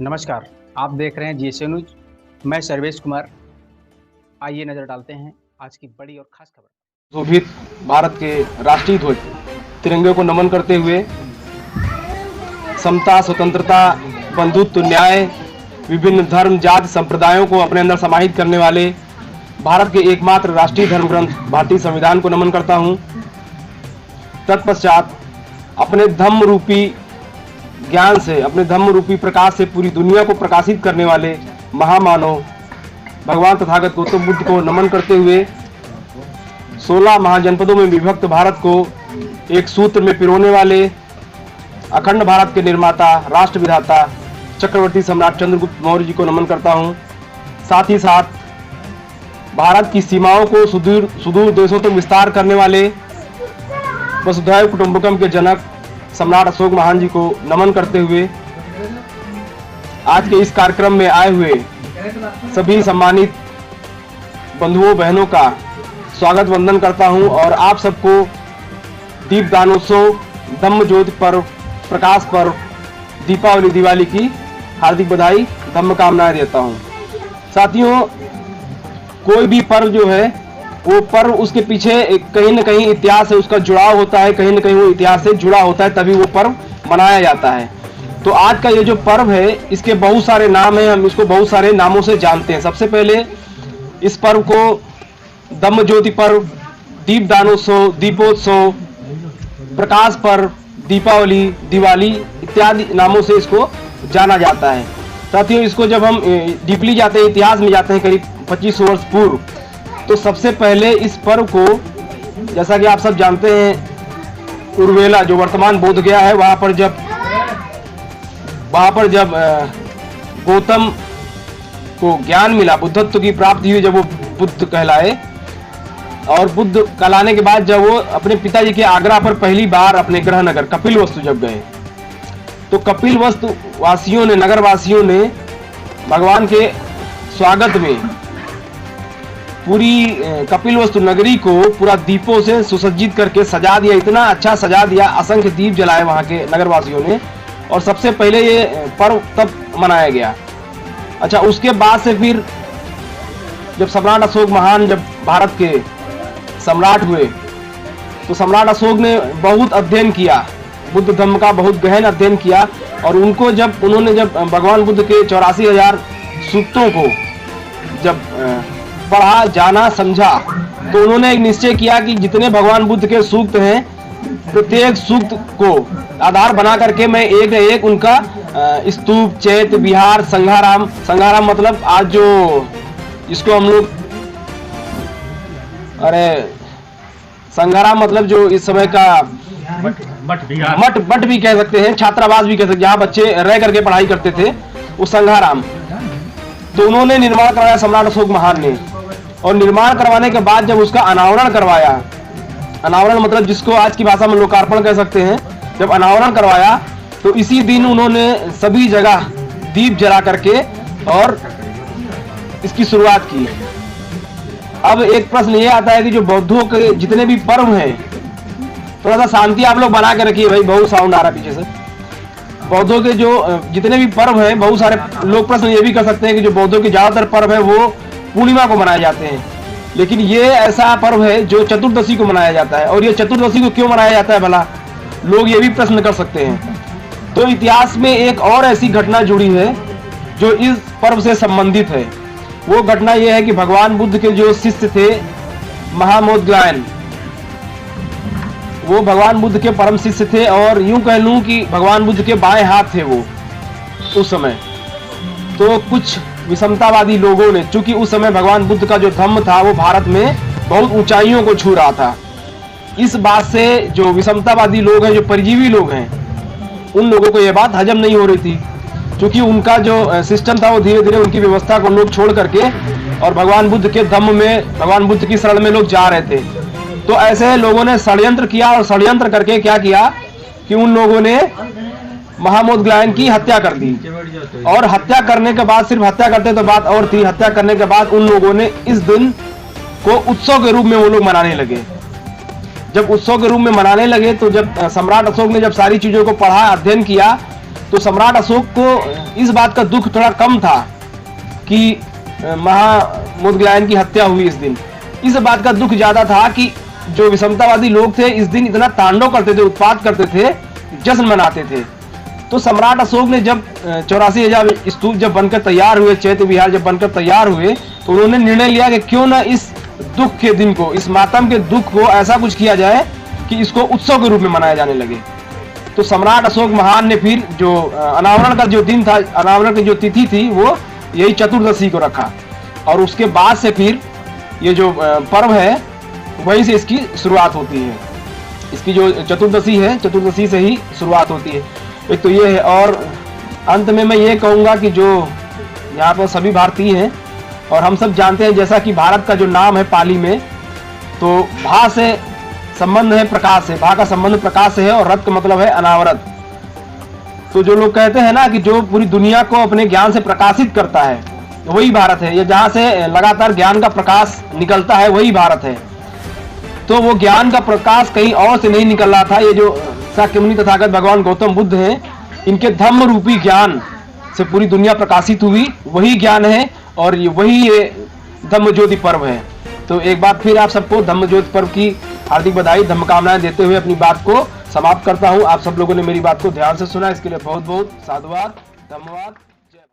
नमस्कार। आप देख रहे हैं जीएसए न्यूज। मैं सर्वेश कुमार। आइए नजर डालते हैं आज की बड़ी और खास खबर। शोभित भारत के राष्ट्रीय ध्वज तिरंगे को नमन करते हुए समता, स्वतंत्रता, बंधुत्व, न्याय, विभिन्न धर्म, जाति, संप्रदायों को अपने अंदर समाहित करने वाले भारत के एकमात्र राष्ट्रीय धर्म ग्रंथ भारतीय संविधान को नमन करता हूं। तत्पश्चात अपने धम्म रूपी ज्ञान से, अपने धम्म रूपी प्रकाश से पूरी दुनिया को प्रकाशित करने वाले महामानव भगवान तथागत गौतम बुद्ध को नमन करते हुए 16 महाजनपदों में विभक्त भारत को एक सूत्र में पिरोने वाले अखंड भारत के निर्माता, राष्ट्र विधाता, चक्रवर्ती सम्राट चंद्रगुप्त मौर्य जी को नमन करता हूं। साथ ही साथ भारत की सीमाओं को सुदूर देशों तक विस्तार करने वाले वसुधैव कुटुंबकम के जनक सम्राट अशोक महान जी को नमन करते हुए आज के इस कार्यक्रम में आए हुए सभी सम्मानित बंधुओं बहनों का स्वागत वंदन करता हूं और आप सबको दीपदानोत्सव, धम्म ज्योति पर्व, प्रकाश पर्व, दीपावली, दिवाली की हार्दिक बधाई, धम्म कामनाएं देता हूं। साथियों, कोई भी पर्व जो है वो पर्व उसके पीछे कहीं न कहीं इतिहास है, उसका जुड़ाव होता है, कहीं न कहीं वो इतिहास से जुड़ा होता है, तभी वो पर्व मनाया जाता है। तो आज का ये जो पर्व है इसके बहुत सारे नाम हैं, हम इसको बहुत सारे नामों से जानते हैं। सबसे पहले इस पर्व को धम्म ज्योति पर्व, दीपदानोत्सव, दीपोत्सव, प्रकाश पर्व, दीपावली, दिवाली इत्यादि नामों से इसको जाना जाता है। साथियों, इसको जब हम डीपली जाते हैं, इतिहास में जाते हैं करीब 2500 वर्ष पूर्व, तो सबसे पहले इस पर्व को, जैसा कि आप सब जानते हैं, उर्वेला जो वर्तमान बोधगया है, वहां पर जब गौतम को ज्ञान मिला, बुद्धत्व की प्राप्ति हुई, जब वो बुद्ध कहलाए, और बुद्ध कहलाने के बाद जब वो अपने पिताजी के आग्रह पर पहली बार अपने गृह नगर कपिलवस्तु जब गए, तो कपिलवस्तु वासियों ने, नगर वासियों ने भगवान के स्वागत में पूरी कपिलवस्तु नगरी को पूरा दीपों से सुसज्जित करके सजा दिया। इतना अच्छा सजा दिया, असंख्य दीप जलाए वहां के नगरवासियों ने, और सबसे पहले ये पर्व तब मनाया गया। अच्छा, उसके बाद से फिर जब सम्राट अशोक महान जब भारत के सम्राट हुए, तो सम्राट अशोक ने बहुत अध्ययन किया, बुद्ध धर्म का बहुत गहन अध्ययन किया, और उनको जब भगवान बुद्ध के 84,000 सूक्तों को जब पढ़ा, जाना, समझा, तो उन्होंने एक निश्चय किया कि जितने भगवान बुद्ध के सूक्त हैं, प्रत्येक सूक्त को आधार बना करके मैं एक न एक उनका स्तूप, चैत्य, विहार, संघाराम मतलब आज जो इसको हम लोग, संघाराम मतलब जो इस समय का मठ भी कह सकते हैं, छात्रावास भी कह सकते हैं, जहाँ बच्चे रह करके पढ़ाई करते थे, वो संघाराम। तो उन्होंने निर्माण करवाया सम्राट अशोक महान ने, और निर्माण करवाने के बाद जब उसका अनावरण करवाया, अनावरण मतलब जिसको आज की भाषा में लोकार्पण कह सकते हैं, जब अनावरण करवाया तो इसी दिन उन्होंने सभी जगह दीप जला करके और इसकी शुरुआत की। अब एक प्रश्न ये आता है कि जो बौद्धों के जितने भी पर्व हैं, थोड़ा सा शांति आप लोग बना के रखिए भाई, बहुत साउंड आ रहा पीछे से। बौद्धों के जो जितने भी पर्व हैं, बहुत सारे लोग प्रश्न ये भी कर सकते हैं कि जो बौद्धों के ज्यादातर पर्व है वो पूर्णिमा को मनाए जाते हैं, लेकिन ये ऐसा पर्व है जो चतुर्दशी को मनाया जाता है। और ये चतुर्दशी को क्यों मनाया जाता है भला, लोग ये भी प्रश्न कर सकते हैं। तो इतिहास में एक और ऐसी घटना जुड़ी है जो इस पर्व से संबंधित है। वो घटना ये है कि भगवान बुद्ध के जो शिष्य थे महामोदग्लायन, वो भगवान बुद्ध के परम शिष्य थे, और यूं कह लूं कि भगवान बुद्ध के बाएं हाथ थे वो उस समय। तो कुछ विषमतावादी लोगों ने, चूंकि उस समय भगवान बुद्ध का जो धम्म था वो भारत में बहुत ऊंचाइयों को छू रहा था, इस बात से जो विषमतावादी लोग हैं, जो परजीवी लोग हैं, उन लोगों को यह बात हजम नहीं हो रही थी, क्योंकि उनका जो सिस्टम था वो धीरे धीरे उनकी व्यवस्था को लोग छोड़ करके और भगवान बुद्ध के धम्म में, भगवान बुद्ध की शरण में लोग जा रहे थे। तो ऐसे लोगों ने षड्यंत्र किया, और षड्यंत्र करके क्या किया कि उन लोगों ने महामोदग्लायन की हत्या कर दी। और हत्या करने के बाद, सिर्फ हत्या करते तो बात और थी, हत्या करने के बाद उन लोगों ने इस दिन को उत्सव के रूप में वो लोग मनाने लगे। जब उत्सव के रूप में मनाने लगे तो जब सम्राट अशोक ने जब सारी चीजों को पढ़ा, अध्ययन किया, तो सम्राट अशोक को इस बात का दुख थोड़ा कम था कि महामोदग्लायन की हत्या हुई इस दिन। इस बात का दुख ज्यादा था कि जो विषमतावादी लोग थे इस दिन इतना तांडव करते थे, उत्पात करते थे, जश्न मनाते थे। तो सम्राट अशोक ने जब 84,000 स्तूप जब बनकर तैयार हुए, चैत्य विहार जब बनकर तैयार हुए, तो उन्होंने निर्णय लिया कि क्यों ना इस दुख के दिन को, इस मातम के दुख को ऐसा कुछ किया जाए कि इसको उत्सव के रूप में मनाया जाने लगे। तो सम्राट अशोक महान ने फिर जो अनावरण का जो दिन था, अनावरण की जो तिथि थी, वो यही चतुर्दशी को रखा, और उसके बाद से फिर ये जो पर्व है वहीं से इसकी शुरुआत होती है। इसकी जो चतुर्दशी है, चतुर्दशी से ही शुरुआत होती है। एक तो ये है, और अंत में मैं ये कहूँगा कि जो यहाँ पर सभी भारतीय हैं और हम सब जानते हैं, जैसा कि भारत का जो नाम है पाली में, तो भा से संबंध है प्रकाश से, भा का संबंध प्रकाश से है, और रत का मतलब है अनावरत। तो जो लोग कहते हैं ना कि जो पूरी दुनिया को अपने ज्ञान से प्रकाशित करता है वही भारत है, या जहाँ से लगातार ज्ञान का प्रकाश निकलता है वही भारत है। तो वो ज्ञान का प्रकाश कहीं और से नहीं निकल रहा था। ये जो शाक्यमुनि तथागत भगवान गौतम बुद्ध हैं, इनके धम्म रूपी ज्ञान से पूरी दुनिया प्रकाशित हुई, वही ज्ञान है, और वही ये धम्म ज्योति पर्व है। तो एक बार फिर आप सबको धम्म ज्योति पर्व की हार्दिक बधाई, धम्म कामनाएं देते हुए अपनी बात को समाप्त करता हूं। आप सब लोगों ने मेरी बात को ध्यान से सुना, इसके लिए बहुत बहुत साधुवाद, धन्यवाद।